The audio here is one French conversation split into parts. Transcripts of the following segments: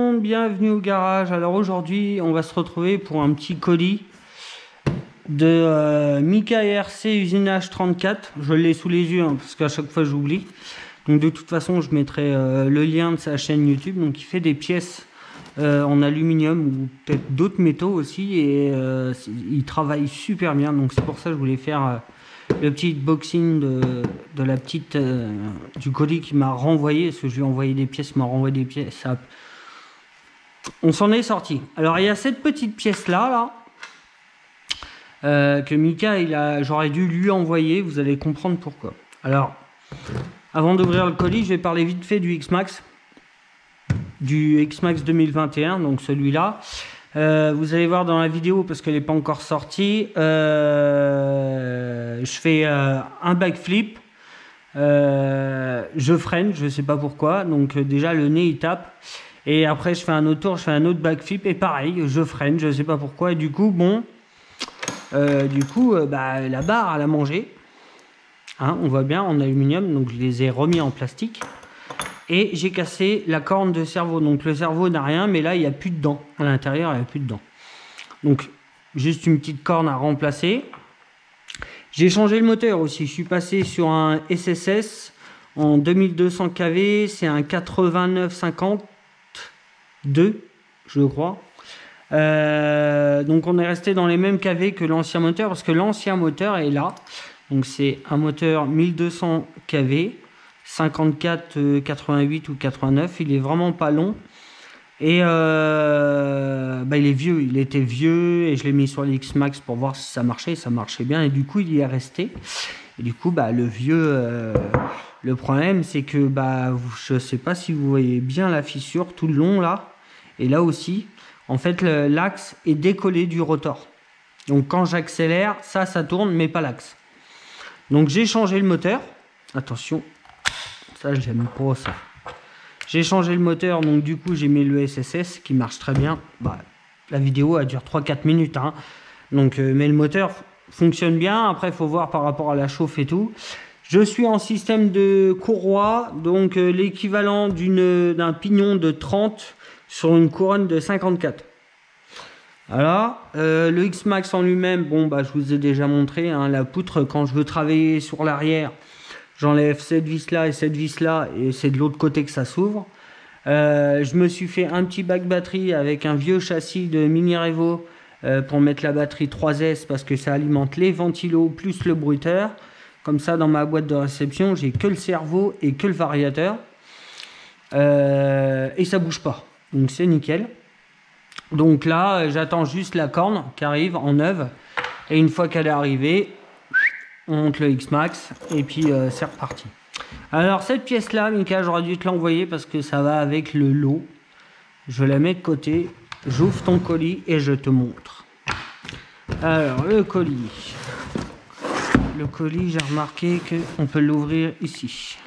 monde, bienvenue au garage. Alors aujourd'hui on va se retrouver pour un petit colis de Mika ERC usinage 34. Je l'ai sous les yeux hein, parce qu'à chaque fois j'oublie. Donc de toute façon je mettrai le lien de sa chaîne YouTube. Donc il fait des pièces en aluminium ou peut-être d'autres métaux aussi. Et il travaille super bien. Donc c'est pour ça que je voulais faire le petit unboxing de la petite du colis qui m'a renvoyé. Parce que je lui ai envoyé des pièces, il m'a renvoyé des pièces. Ça... On s'en est sorti. Alors il y a cette petite pièce là. Que Mika, j'aurais dû lui envoyer, vous allez comprendre pourquoi. Alors, avant d'ouvrir le colis, je vais parler vite fait du X-Max. Du X-Max 2021, donc celui-là. Vous allez voir dans la vidéo, parce qu'elle n'est pas encore sortie, je fais un backflip. Je freine, je ne sais pas pourquoi. Donc déjà, le nez, il tape. Et après, je fais un autre tour, je fais un autre backflip. Et pareil, je freine, je ne sais pas pourquoi. Et du coup, bon... la barre elle a mangé hein, on voit bien en aluminium, donc je les ai remis en plastique et j'ai cassé la corne de cerveau. Donc le cerveau n'a rien, mais là il n'y a plus de dents à l'intérieur, il n'y a plus de dents, donc juste une petite corne à remplacer. J'ai changé le moteur aussi, je suis passé sur un SSS en 2200 kV, c'est un 8952 je crois. Donc on est resté dans les mêmes kV que l'ancien moteur, parce que l'ancien moteur est là. Donc c'est un moteur 1200 kV 54 88 ou 89. Il est vraiment pas long et il est vieux, il était vieux et je l'ai mis sur l'X-Max pour voir si ça marchait. Ça marchait bien et du coup il y est resté. Et du coup le vieux le problème c'est que je sais pas si vous voyez bien la fissure tout le long là et là aussi. En fait, l'axe est décollé du rotor. Donc, quand j'accélère, ça tourne, mais pas l'axe. Donc, j'ai changé le moteur. Attention, ça, j'aime pas ça. J'ai changé le moteur, donc du coup, j'ai mis le SSS qui marche très bien. La vidéo, elle dure 3-4 minutes. Hein. Donc, mais le moteur fonctionne bien. Après, il faut voir par rapport à la chauffe et tout. Je suis en système de courroie, donc l'équivalent d'un pignon de 30 sur une couronne de 54. Alors, le X-Max en lui-même, je vous ai déjà montré, hein, la poutre, quand je veux travailler sur l'arrière, j'enlève cette vis-là et cette vis-là, et c'est de l'autre côté que ça s'ouvre. Je me suis fait un petit bac batterie avec un vieux châssis de Mini Revo pour mettre la batterie 3S, parce que ça alimente les ventilos plus le bruiteur. Comme ça, dans ma boîte de réception, j'ai que le cerveau et que le variateur. Et ça bouge pas. Donc c'est nickel. Donc là, j'attends juste la corne qui arrive en neuve. Et une fois qu'elle est arrivée, on monte le X-Max. Et puis c'est reparti. Alors cette pièce-là, Mika, j'aurais dû te l'envoyer parce que ça va avec le lot. Je la mets de côté. J'ouvre ton colis et je te montre. Alors le colis. Le colis, j'ai remarqué qu'on peut l'ouvrir ici.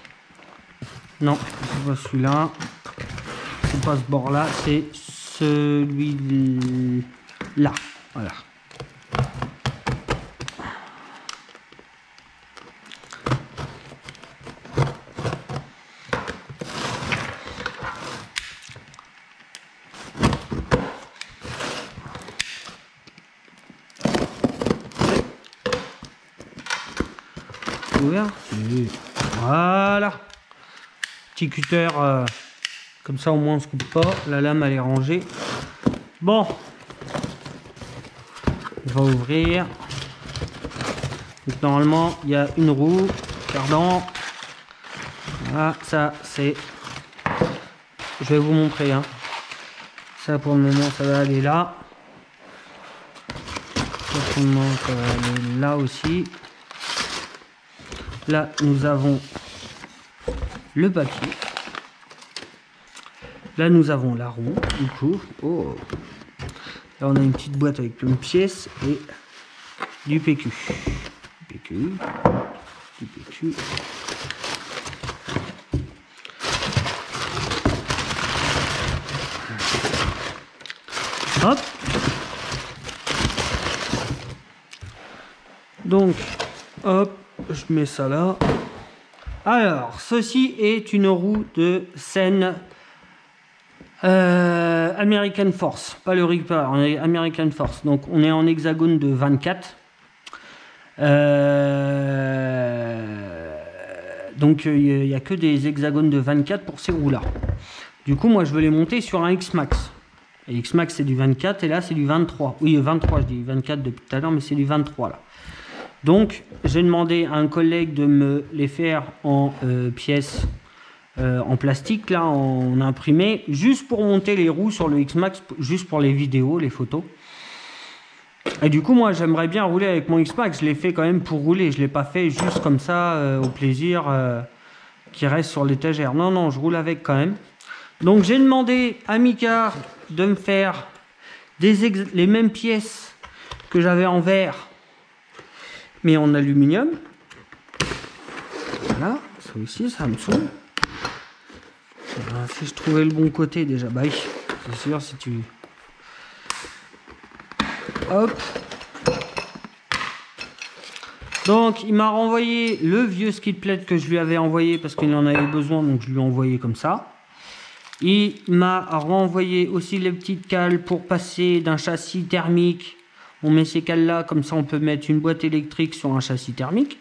Non, c'est pas celui-là. C'est pas ce bord-là, c'est celui-là. Voilà. Ouvert. Voilà. Petit cutter. Comme ça, au moins, on se coupe pas. La lame, elle est rangée. Bon. On va ouvrir. Donc, normalement, il y a une roue. Cardan. Voilà, ça, c'est... Je vais vous montrer. Hein. Ça, pour le moment, ça va aller là. Pour le moment, ça va aller là aussi. Là, nous avons le papier. Là, nous avons la roue, du coup. Oh. Là, on a une petite boîte avec plein de pièces et du PQ. Du PQ. Hop. Donc, hop, je mets ça là. Alors, ceci est une roue de Sen American Force, pas le Reaper, on est American Force. Donc on est en hexagone de 24. Donc il n'y a que des hexagones de 24 pour ces roues là. Du coup moi je veux les monter sur un X-Max. Et X-Max c'est du 24 et là c'est du 23. Oui 23, je dis 24 depuis tout à l'heure, mais c'est du 23 là. Donc j'ai demandé à un collègue de me les faire en pièces en plastique là, en imprimé, juste pour monter les roues sur le X-Max, juste pour les vidéos, les photos. Et du coup moi j'aimerais bien rouler avec mon X-Max. Je l'ai fait quand même pour rouler, je l'ai pas fait juste comme ça au plaisir qui reste sur l'étagère. Non non, je roule avec quand même. Donc j'ai demandé à Mika de me faire les mêmes pièces que j'avais en verre mais en aluminium. Voilà, ça aussi ça me saoule. Si je trouvais le bon côté déjà, bah oui, c'est sûr si tu... Hop. Donc il m'a renvoyé le vieux skid plate que je lui avais envoyé parce qu'il en avait besoin, donc je lui ai envoyé comme ça. Il m'a renvoyé aussi les petites cales pour passer d'un châssis thermique. On met ces cales là, comme ça on peut mettre une boîte électrique sur un châssis thermique.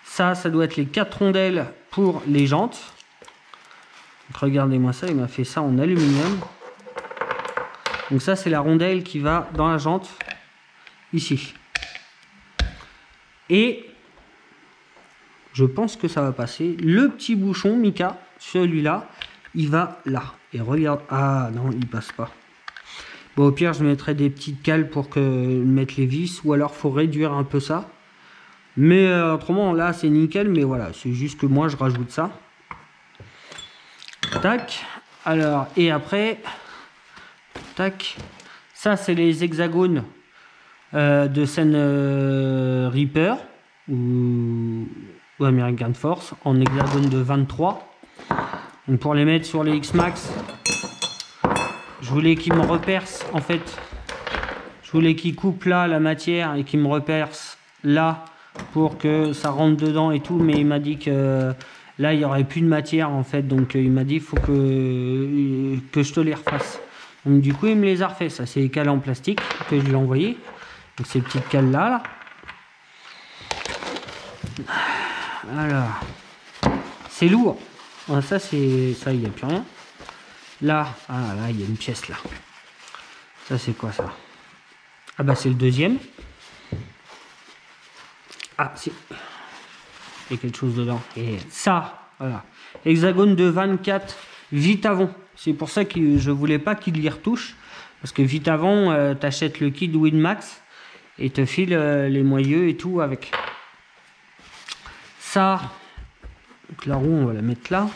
Ça doit être les 4 rondelles pour les jantes. Donc regardez-moi ça, il m'a fait ça en aluminium. Donc ça c'est la rondelle qui va dans la jante, ici. Et je pense que ça va passer. Le petit bouchon Mika, celui-là, il va là. Et regarde, ah non, il passe pas. Bon, au pire, je mettrai des petites cales pour mettre les vis, ou alors faut réduire un peu ça. Mais autrement, là, c'est nickel, mais voilà, c'est juste que moi, je rajoute ça. Tac. Alors, et après, tac. Ça, c'est les hexagones de scène Reaper ou American Force en hexagone de 23. Donc pour les mettre sur les X-Max, je voulais qu'ils me repercent, en fait, je voulais qu'ils coupent là la matière et qu'ils me repercent là pour que ça rentre dedans et tout, mais il m'a dit que là il n'y aurait plus de matière en fait, donc il m'a dit il faut que je te les refasse. Donc du coup il me les a refait. Ça c'est les cales en plastique que je lui ai envoyé, donc ces petites cales là. Alors c'est lourd. Ah, ça c'est ça, il n'y a plus rien. Là, ah là il y a une pièce là. Ça c'est quoi ça? Ah bah c'est le deuxième. Ah si, il y a quelque chose dedans. Et ça, voilà. Hexagone de 24 Vitavon. C'est pour ça que je voulais pas qu'il y retouche. Parce que Vitavon, t'achètes le kit Winmax et te file les moyeux et tout avec. Ça, donc la roue on va la mettre là.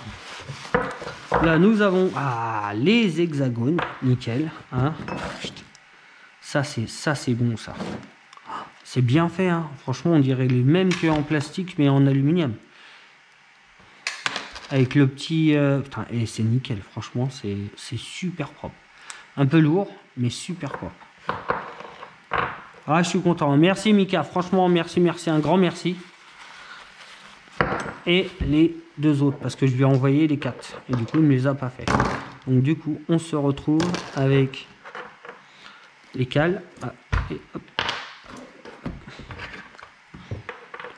Là nous avons les hexagones, nickel. Hein. Ça c'est bon ça. C'est bien fait, hein. Franchement on dirait les mêmes qu'en plastique mais en aluminium. Avec le petit... putain, et c'est nickel, franchement c'est super propre. Un peu lourd mais super propre. Ah je suis content, merci Mika, franchement merci, un grand merci. Et les deux autres parce que je lui ai envoyé les 4 et du coup il me les a pas fait. Donc du coup on se retrouve avec les cales. Et hop.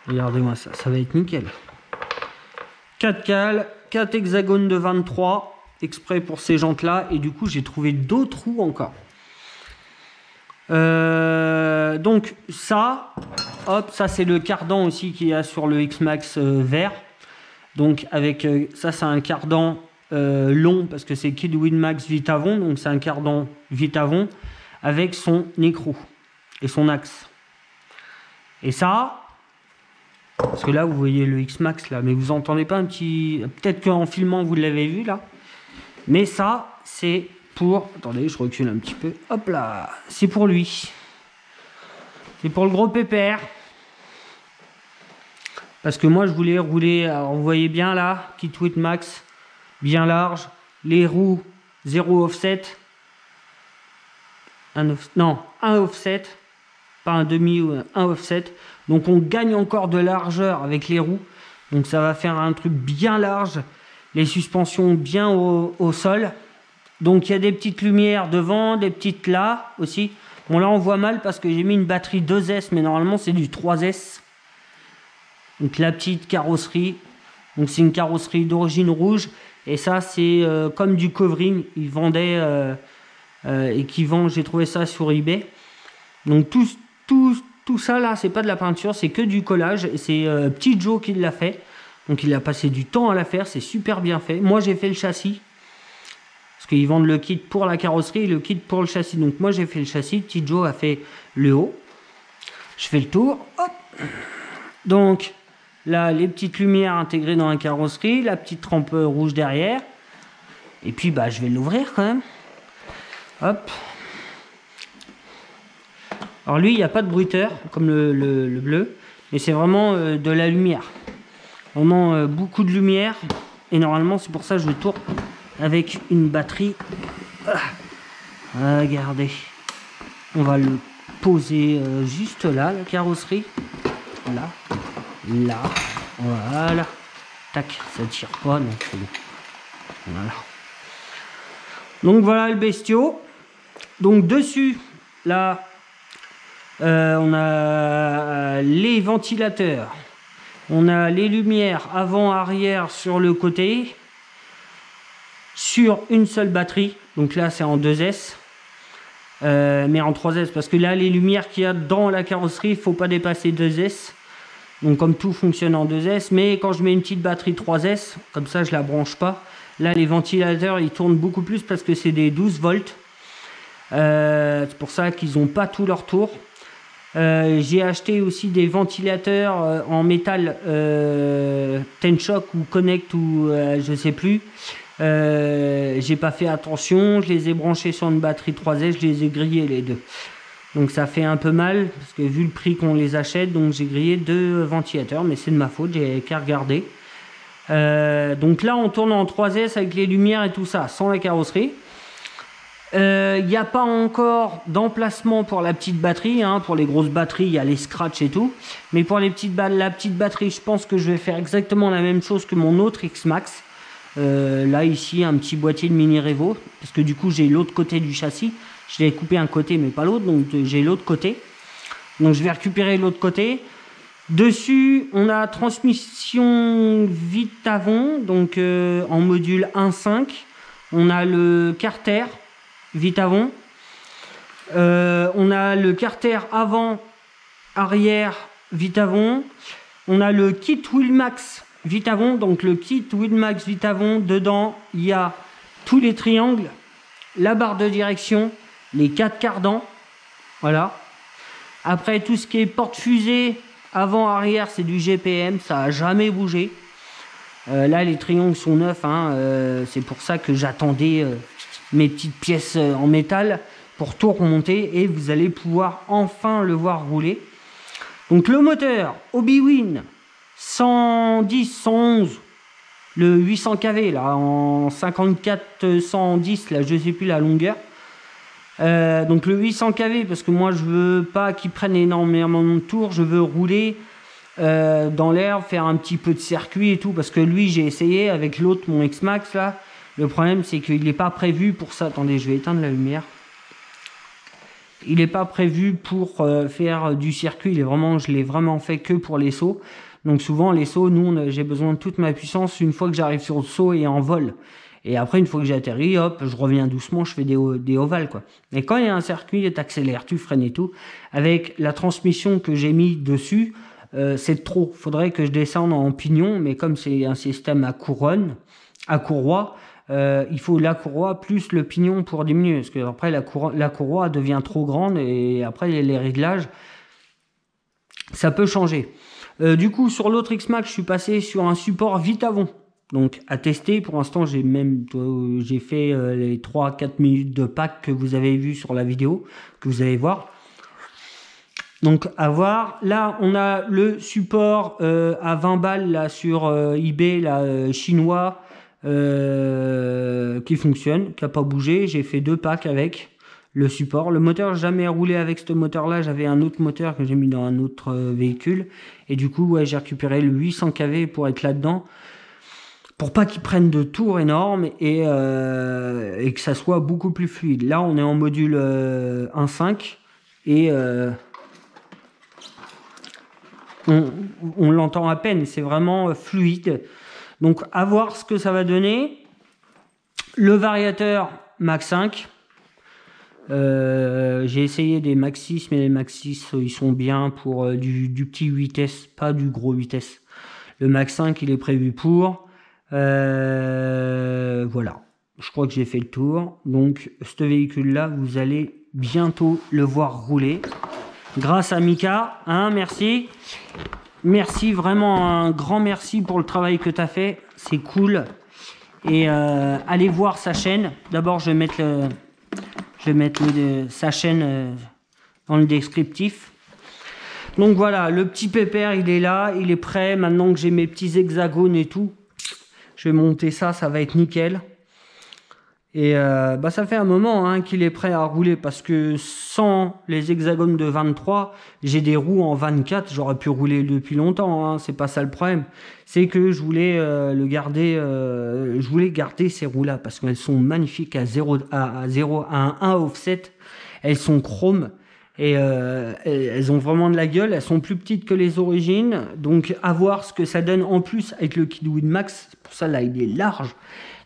Regardez-moi ça, ça va être nickel. 4 cales, 4 hexagones de 23 exprès pour ces jantes là, et du coup j'ai trouvé d'autres roues encore. Donc ça, hop, ça c'est le cardan aussi qu'il y a sur le X-Max vert. Donc avec ça c'est un cardan long parce que c'est Kid Winmax Vitavon, donc c'est un cardan Vitavon avec son écrou et son axe. Et ça, parce que là vous voyez le X-Max là, mais vous entendez pas un petit... Peut-être qu'en filmant vous l'avez vu là. Mais ça c'est pour... Attendez, je recule un petit peu. Hop là, c'est pour lui. C'est pour le gros pépère. Parce que moi je voulais rouler, alors vous voyez bien là, Kit Winmax, bien large, les roues 0 offset, un offset, pas un demi ou un offset, donc on gagne encore de largeur avec les roues, donc ça va faire un truc bien large les suspensions bien au sol. Donc il y a des petites lumières devant, des petites là aussi. Bon là on voit mal parce que j'ai mis une batterie 2S, mais normalement c'est du 3S. Donc la petite carrosserie. Donc c'est une carrosserie d'origine rouge. Et ça c'est comme du covering. Ils vendaient et qui vendent, j'ai trouvé ça sur eBay. Donc tout ça là, c'est pas de la peinture, c'est que du collage. Et c'est Petit Joe qui l'a fait. Donc il a passé du temps à la faire, c'est super bien fait. Moi j'ai fait le châssis. Parce qu'ils vendent le kit pour la carrosserie et le kit pour le châssis. Donc moi j'ai fait le châssis, Petit Joe a fait le haut. Je fais le tour. Hop. Donc là, les petites lumières intégrées dans la carrosserie, la petite trempe rouge derrière. Et puis bah je vais l'ouvrir quand même. Hop. Alors lui, il n'y a pas de bruiteur comme le bleu. Mais c'est vraiment de la lumière. Vraiment beaucoup de lumière. Et normalement c'est pour ça que je tourne avec une batterie. Regardez. On va le poser juste là, la carrosserie. Là. Là. Voilà. Tac, ça tire pas, donc c'est bon. Voilà. Donc voilà le bestiau. Donc dessus, là, on a les ventilateurs. On a les lumières avant-arrière sur le côté. Sur une seule batterie. Donc là, c'est en 2S. Mais en 3S. Parce que là, les lumières qu'il y a dans la carrosserie, il ne faut pas dépasser 2S. Donc comme tout fonctionne en 2S. Mais quand je mets une petite batterie 3S, comme ça, je ne la branche pas. Là, les ventilateurs, ils tournent beaucoup plus parce que c'est des 12 volts. C'est pour ça qu'ils n'ont pas tout leur tour. J'ai acheté aussi des ventilateurs en métal Tenshock ou Connect ou je sais plus. J'ai pas fait attention, je les ai branchés sur une batterie 3S, je les ai grillés les deux. Donc ça fait un peu mal parce que vu le prix qu'on les achète, donc j'ai grillé 2 ventilateurs, mais c'est de ma faute, j'ai qu'à regarder. Donc là on tourne en 3S avec les lumières et tout ça, sans la carrosserie. Il n'y a pas encore d'emplacement pour la petite batterie, hein. Pour les grosses batteries il y a les scratchs et tout, mais pour les la petite batterie je pense que je vais faire exactement la même chose que mon autre X-Max. Là ici un petit boîtier de mini Revo, parce que du coup j'ai l'autre côté du châssis, je l'ai coupé un côté mais pas l'autre, donc j'ai l'autre côté, donc je vais récupérer l'autre côté. Dessus on a transmission Vitavon, donc en module 1.5, on a le carter Vitavon, on a le carter avant arrière Vitavon, on a le kit Wheelmax Vitavon. Donc le kit Wheelmax Vitavon, dedans il y a tous les triangles, la barre de direction, les 4 cardans, voilà. Après tout ce qui est porte-fusée avant arrière c'est du GPM, ça a jamais bougé. Là les triangles sont neufs, hein, c'est pour ça que j'attendais mes petites pièces en métal pour tout remonter et vous allez pouvoir enfin le voir rouler. Donc le moteur Obiwin 110, 111, le 800 kV là en 54, 110 là, je sais plus la longueur. Donc le 800 kV parce que moi je veux pas qu'il prenne énormément de tours, je veux rouler dans l'herbe, faire un petit peu de circuit et tout, parce que lui j'ai essayé avec l'autre, mon X-Max là. Le problème c'est qu'il n'est pas prévu pour ça. Attendez, je vais éteindre la lumière. Il n'est pas prévu pour faire du circuit. Je l'ai vraiment fait que pour les sauts. Donc souvent les sauts, j'ai besoin de toute ma puissance une fois que j'arrive sur le saut et en vol. Et après une fois que j'ai atterri, hop, je reviens doucement, je fais des ovales quoi. Et quand il y a un circuit, tu accélères, tu freines et tout. Avec la transmission que j'ai mis dessus, c'est trop. Faudrait que je descende en pignon, mais comme c'est un système à couronne, à courroie, il faut la courroie plus le pignon pour diminuer, parce que après la courroie devient trop grande et après les réglages ça peut changer. Du coup sur l'autre X-Max je suis passé sur un support Vitavon, donc à tester. Pour l'instant j'ai fait les 3-4 minutes de pack que vous avez vu sur la vidéo, que vous allez voir. Donc à voir. Là on a le support à 20 balles là sur eBay là, chinois, qui fonctionne, qui n'a pas bougé. J'ai fait 2 packs avec le support. Le moteur, jamais roulé avec ce moteur là, j'avais un autre moteur que j'ai mis dans un autre véhicule et du coup ouais, j'ai récupéré le 800 kV pour être là dedans. pour pas qu'ils prennent de tours énormes et que ça soit beaucoup plus fluide. Là, on est en module 1.5 et on l'entend à peine, c'est vraiment fluide. Donc, à voir ce que ça va donner. Le variateur Mach 5. J'ai essayé des Mach 6, mais les Mach 6, ils sont bien pour du petit vitesse, pas du gros vitesse. Le Mach 5, il est prévu pour. Voilà. Je crois que j'ai fait le tour. Donc, ce véhicule-là, vous allez bientôt le voir rouler. Grâce à Mika, hein, merci. Merci, vraiment un grand merci pour le travail que tu as fait. C'est cool. Et allez voir sa chaîne. D'abord, je vais mettre sa chaîne dans le descriptif. Donc voilà, le petit pépère, il est là, il est prêt. Maintenant que j'ai mes petits hexagones et tout, je vais monter ça, ça va être nickel. Et ça fait un moment hein, qu'il est prêt à rouler parce que sans les hexagones de 23, j'ai des roues en 24, j'aurais pu rouler depuis longtemps, hein, c'est pas ça le problème. C'est que je voulais garder ces roues-là parce qu'elles sont magnifiques à 1 offset, elles sont chrome et elles ont vraiment de la gueule, elles sont plus petites que les origines, donc à voir ce que ça donne en plus avec le Kiddwind Max, pour ça là il est large.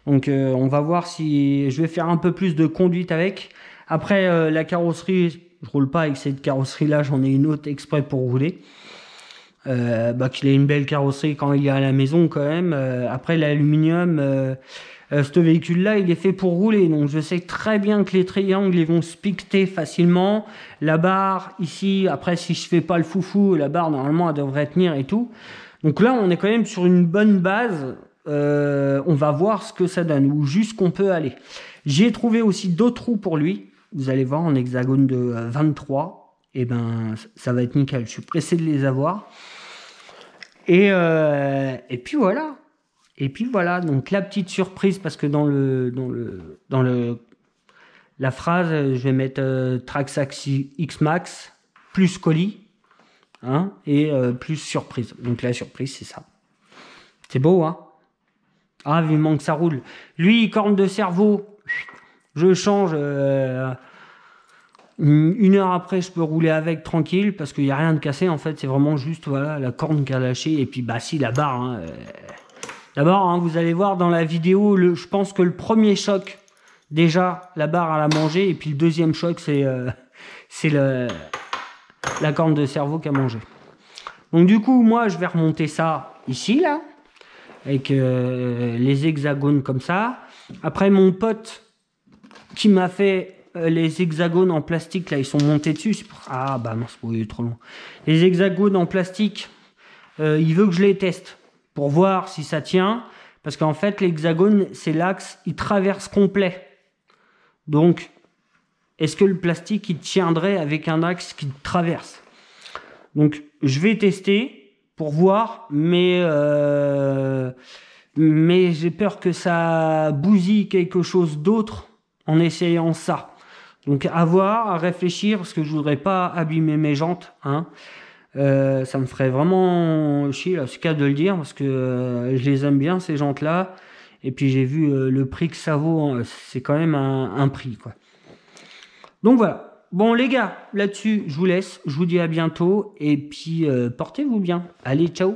Donc on va voir si je vais faire un peu plus de conduite avec. Après la carrosserie, je roule pas avec cette carrosserie là, j'en ai une autre exprès pour rouler. Qu'il ait une belle carrosserie quand il est à la maison quand même. Après l'aluminium, ce véhicule là il est fait pour rouler. Donc je sais très bien que les triangles ils vont se piqueter facilement. La barre ici, après si je fais pas le foufou, la barre normalement elle devrait tenir et tout. Donc là on est quand même sur une bonne base. On va voir ce que ça donne, ou juste qu'on peut aller. J'ai trouvé aussi d'autres roues pour lui. Vous allez voir en hexagone de 23. Et ben, ça va être nickel. Je suis pressé de les avoir. Et puis voilà. Et puis voilà. Donc la petite surprise, parce que dans la phrase, je vais mettre Traxxas X-Max plus colis, hein, et plus surprise. Donc la surprise, c'est ça. C'est beau, hein? Ah, vivement que ça roule. Lui, corne de cerveau, je change. 1 heure après, je peux rouler avec tranquille parce qu'il n'y a rien de cassé. En fait, c'est vraiment juste voilà, la corne qui a lâché. Et puis, bah, si, la barre. Hein, d'abord, hein, vous allez voir dans la vidéo, je pense que le premier choc, déjà, la barre, elle a mangé. Et puis, le deuxième choc, c'est la corne de cerveau qui a mangé. Donc, du coup, moi, je vais remonter ça ici, là. Avec les hexagones comme ça. Après, mon pote qui m'a fait les hexagones en plastique, là, ils sont montés dessus. Ah, bah non, c'est trop long. Les hexagones en plastique, il veut que je les teste pour voir si ça tient. Parce qu'en fait, l'hexagone, c'est l'axe, il traverse complet. Donc, est-ce que le plastique, il tiendrait avec un axe qui traverse? Donc, je vais tester pour voir, mais j'ai peur que ça bousille quelque chose d'autre en essayant ça. Donc à voir, à réfléchir, parce que je voudrais pas abîmer mes jantes, hein. Ça me ferait vraiment chier, là, c'est le cas de le dire, parce que je les aime bien ces jantes là, et puis j'ai vu le prix que ça vaut, hein, c'est quand même un prix, quoi. Donc voilà. Bon les gars, là-dessus, je vous laisse. Je vous dis à bientôt. Et puis, portez-vous bien. Allez, ciao.